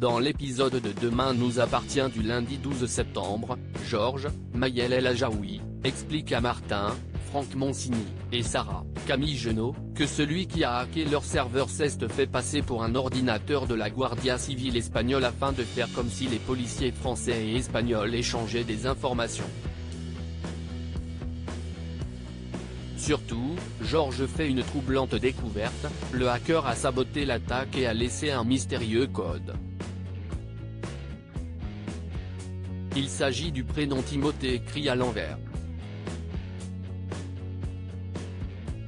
Dans l'épisode de Demain nous appartient du lundi 12 septembre, Georges, Maëlle El Ajaoui, explique à Martin, Franck Monsigny, et Sarah, Camille Genot, que celui qui a hacké leur serveur s'est fait passer pour un ordinateur de la Guardia Civile espagnole afin de faire comme si les policiers français et espagnols échangeaient des informations. Surtout, Georges fait une troublante découverte, le hacker a saboté l'attaque et a laissé un mystérieux code. Il s'agit du prénom Timothée écrit à l'envers.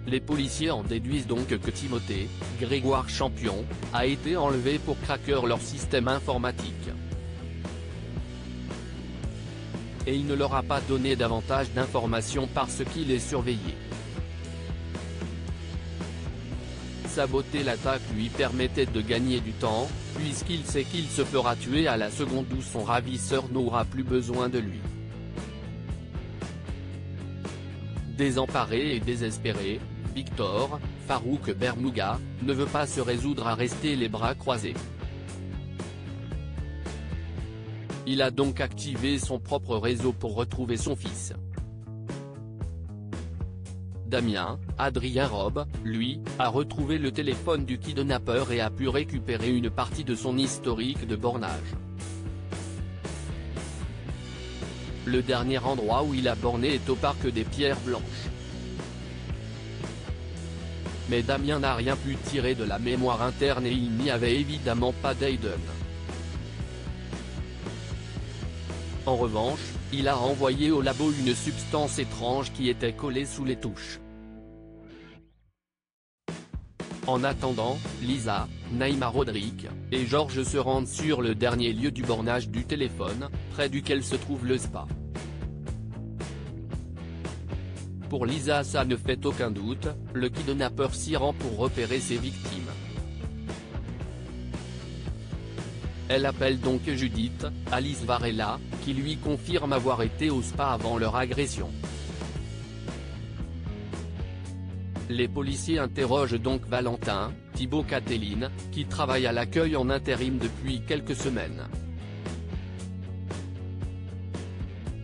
Les policiers en déduisent donc que Timothée, Grégoire Champion, a été enlevé pour craquer leur système informatique. Et il ne leur a pas donné davantage d'informations parce qu'il est surveillé. Saboter l'attaque lui permettait de gagner du temps, puisqu'il sait qu'il se fera tuer à la seconde où son ravisseur n'aura plus besoin de lui. Désemparé et désespéré, Victor, Farouk Bermouga, ne veut pas se résoudre à rester les bras croisés. Il a donc activé son propre réseau pour retrouver son fils. Damien, Adrien Robe, lui, a retrouvé le téléphone du kidnappeur et a pu récupérer une partie de son historique de bornage. Le dernier endroit où il a borné est au parc des Pierres Blanches. Mais Damien n'a rien pu tirer de la mémoire interne et il n'y avait évidemment pas d'Aiden. En revanche, il a envoyé au labo une substance étrange qui était collée sous les touches. En attendant, Lisa, Naïma Rodrigue, et Georges se rendent sur le dernier lieu du bornage du téléphone, près duquel se trouve le spa. Pour Lisa ça ne fait aucun doute, le kidnappeur s'y rend pour repérer ses victimes. Elle appelle donc Judith, Alice Varela, qui lui confirme avoir été au spa avant leur agression. Les policiers interrogent donc Valentin, Thibaut Cateline, qui travaille à l'accueil en intérim depuis quelques semaines.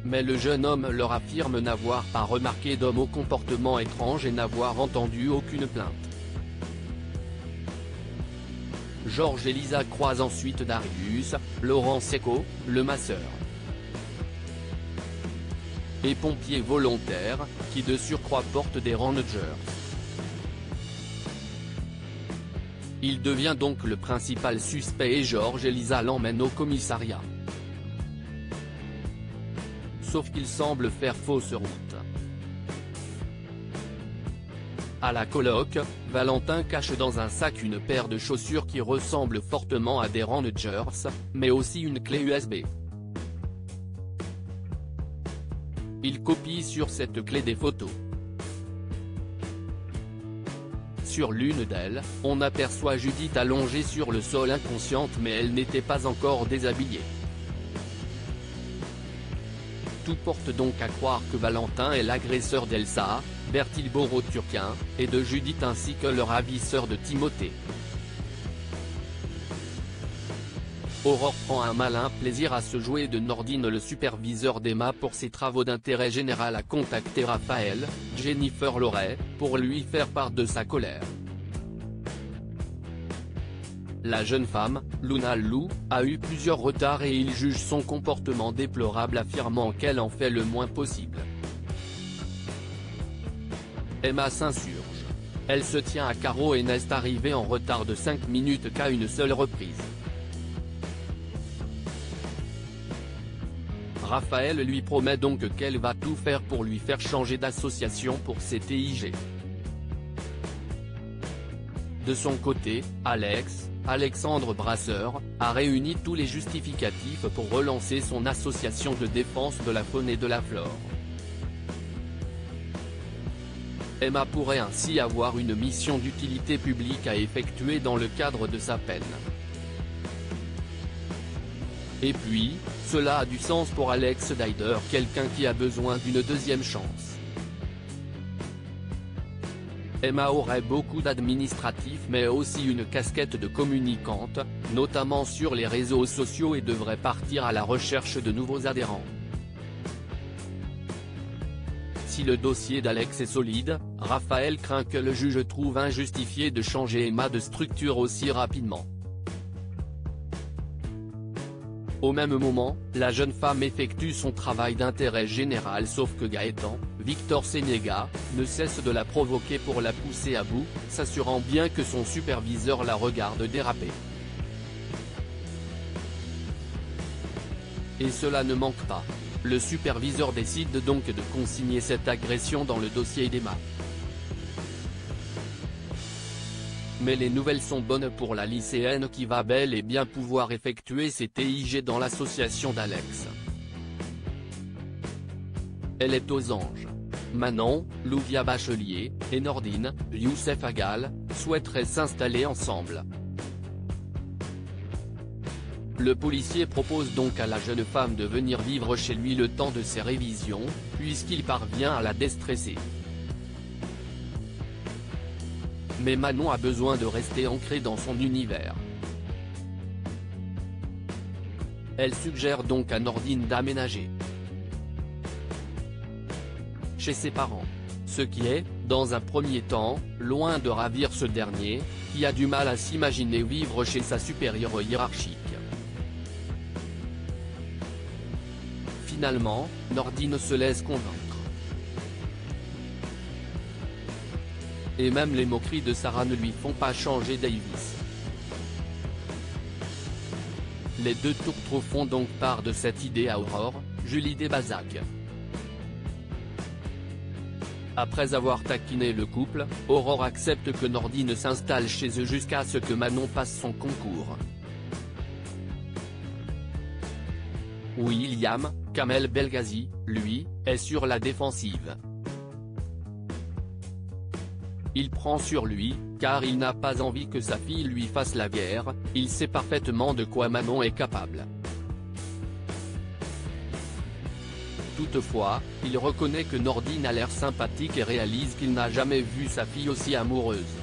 Mais le jeune homme leur affirme n'avoir pas remarqué d'homme au comportement étrange et n'avoir entendu aucune plainte. Georges et Lisa croisent ensuite Darius, Laurent Secco, le masseur et pompier volontaire, qui de surcroît porte des Rangers. Il devient donc le principal suspect et Georges et Lisa l'emmènent au commissariat. Sauf qu'il semble faire fausse route. À la coloc, Valentin cache dans un sac une paire de chaussures qui ressemble fortement à des Rangers, mais aussi une clé USB. Il copie sur cette clé des photos. Sur l'une d'elles, on aperçoit Judith allongée sur le sol inconsciente mais elle n'était pas encore déshabillée. Tout porte donc à croire que Valentin est l'agresseur d'Elsa, Bertil Boro-Turquin, et de Judith ainsi que le ravisseur de Timothée. Aurore prend un malin plaisir à se jouer de Nordine. Le superviseur d'Emma pour ses travaux d'intérêt général a contacté Raphaël, Jennifer Loret, pour lui faire part de sa colère. La jeune femme, Luna Lou, a eu plusieurs retards et il juge son comportement déplorable affirmant qu'elle en fait le moins possible. Emma s'insurge. Elle se tient à carreau et n'est arrivée en retard de 5 minutes qu'à une seule reprise. Raphaël lui promet donc qu'elle va tout faire pour lui faire changer d'association pour ses TIG. De son côté, Alexandre Brasseur, a réuni tous les justificatifs pour relancer son association de défense de la faune et de la flore. Emma pourrait ainsi avoir une mission d'utilité publique à effectuer dans le cadre de sa peine. Et puis, cela a du sens pour Alex Dider, quelqu'un qui a besoin d'une deuxième chance. Emma aurait beaucoup d'administratifs mais aussi une casquette de communicante, notamment sur les réseaux sociaux, et devrait partir à la recherche de nouveaux adhérents. Si le dossier d'Alex est solide, Raphaël craint que le juge trouve injustifié de changer Emma de structure aussi rapidement. Au même moment, la jeune femme effectue son travail d'intérêt général, sauf que Gaëtan, Victor Sénéga, ne cesse de la provoquer pour la pousser à bout, s'assurant bien que son superviseur la regarde déraper. Et cela ne manque pas. Le superviseur décide donc de consigner cette agression dans le dossier d'Emma. Mais les nouvelles sont bonnes pour la lycéenne qui va bel et bien pouvoir effectuer ses TIG dans l'association d'Alex. Elle est aux anges. Manon, Louvia Bachelier, et Nordine, Youssef Agal, souhaiteraient s'installer ensemble. Le policier propose donc à la jeune femme de venir vivre chez lui le temps de ses révisions, puisqu'il parvient à la déstresser. Mais Manon a besoin de rester ancrée dans son univers. Elle suggère donc à Nordine d'aménager chez ses parents. Ce qui est, dans un premier temps, loin de ravir ce dernier, qui a du mal à s'imaginer vivre chez sa supérieure hiérarchique. Finalement, Nordine se laisse convaincre. Et même les moqueries de Sarah ne lui font pas changer d'avis. Les deux tourtereaux font donc part de cette idée à Aurore, Julie Desbazac. Après avoir taquiné le couple, Aurore accepte que Nordine s'installe chez eux jusqu'à ce que Manon passe son concours. William, Kamel Belghazi, lui, est sur la défensive. Il prend sur lui, car il n'a pas envie que sa fille lui fasse la guerre, il sait parfaitement de quoi Manon est capable. Toutefois, il reconnaît que Nordine a l'air sympathique et réalise qu'il n'a jamais vu sa fille aussi amoureuse.